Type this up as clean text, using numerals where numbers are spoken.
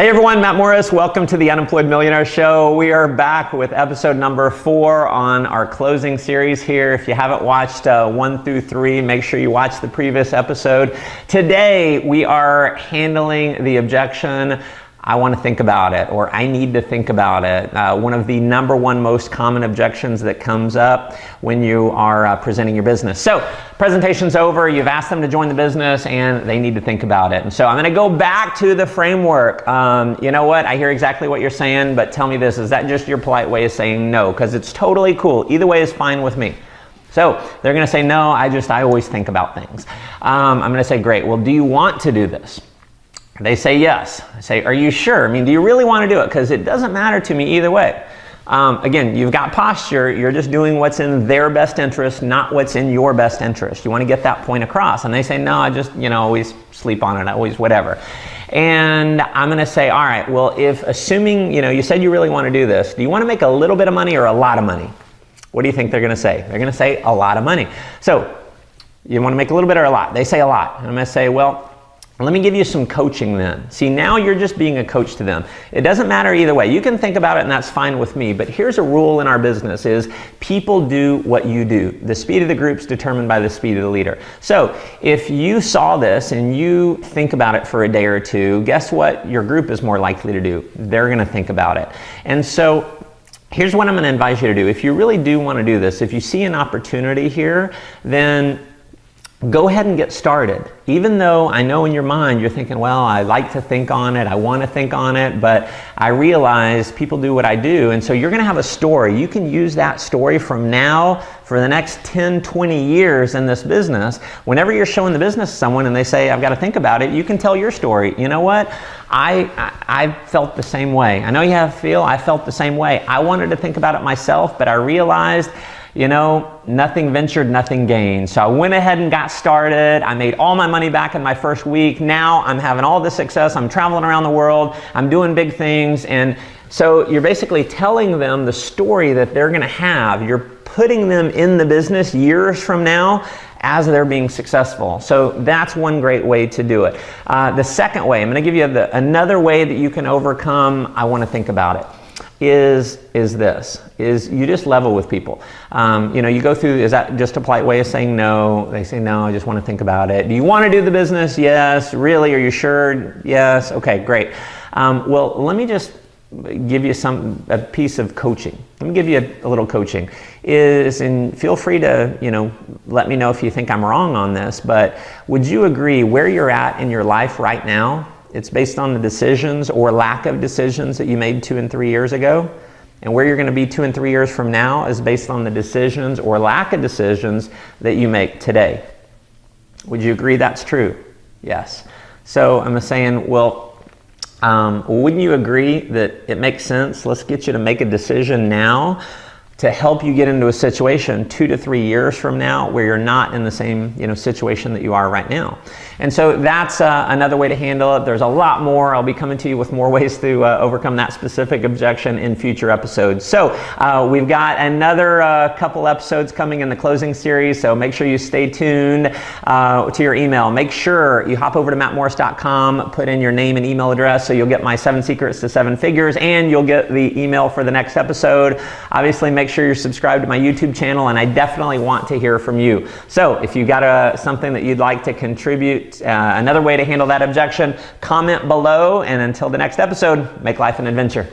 Hey everyone, Matt Morris. Welcome to the Unemployed Millionaire Show. We are back with episode number 4 on our closing series here. If you haven't watched 1 through 3, make sure you watch the previous episode. Today we are handling the objection, I want to think about it, or I need to think about it. One of the number one most common objections that comes up when you are presenting your business. So, presentation's over, you've asked them to join the business, and they need to think about it. And so I'm going to go back to the framework. You know what? I hear exactly what you're saying, but tell me this, is that just your polite way of saying no? Because it's totally cool. Either way is fine with me. So they're going to say, no, I always think about things. I'm going to say, great. Well, do you want to do this? They say yes. I say, are you sure? I mean, do you really want to do it? Because it doesn't matter to me either way. Again, you've got posture. You're just doing what's in their best interest, not what's in your best interest. You want to get that point across. And they say, no, I just, always sleep on it, always whatever. And I'm going to say, all right, well, if assuming, you said you really want to do this, do you want to make a little bit of money or a lot of money? What do you think they're going to say? They're going to say a lot of money. So you want to make a little bit or a lot? They say a lot. And I'm going to say, well, let me give you some coaching then. See, now you're just being a coach to them. It doesn't matter either way. You can think about it and that's fine with me, but here's a rule in our business is people do what you do. The speed of the group's determined by the speed of the leader. So if you saw this and you think about it for a day or two, guess what your group is more likely to do? They're gonna think about it. And so here's what I'm gonna advise you to do. If you really do wanna do this, if you see an opportunity here, then go ahead and get started. Even though I know in your mind you're thinking, well, I like to think on it, I want to think on it, but I realize people do what I do. And so you're going to have a story. You can use that story from now for the next 10, 20 years in this business. Whenever you're showing the business to someone and they say, I've got to think about it, you can tell your story. You know what? I felt the same way. I know you I felt the same way. I wanted to think about it myself, but I realized nothing ventured, nothing gained. So I went ahead and got started. I made all my money back in my first week. Now I'm having all the success. I'm traveling around the world. I'm doing big things. And so you're basically telling them the story that they're going to have. You're putting them in the business years from now as they're being successful. So that's one great way to do it. The second way, I'm going to give you another way that you can overcome, I want to think about it. Is you just level with people. You go through, is that just a polite way of saying no? They say, no, I just want to think about it. Do you want to do the business? Yes. Really? Are you sure? Yes. Okay, great. Well, let me just give you a piece of coaching. Let me give you a little coaching. And feel free to, let me know if you think I'm wrong on this, but would you agree where you're at in your life right now? It's based on the decisions or lack of decisions that you made 2 and 3 years ago. And where you're going to be 2 and 3 years from now is based on the decisions or lack of decisions that you make today. Would you agree that's true? Yes. So I'm saying, well, wouldn't you agree that it makes sense? Let's get you to make a decision now to help you get into a situation 2 to 3 years from now where you're not in the same situation that you are right now. And so that's another way to handle it. There's a lot more. I'll be coming to you with more ways to overcome that specific objection in future episodes. So we've got another couple episodes coming in the closing series, so make sure you stay tuned to your email. Make sure you hop over to mattmorris.com, put in your name and email address so you'll get my 7 secrets to 7 figures and you'll get the email for the next episode. Obviously, make sure you're subscribed to my YouTube channel, and I definitely want to hear from you. So if you got something that you'd like to contribute, another way to handle that objection, comment below, and until the next episode, make life an adventure.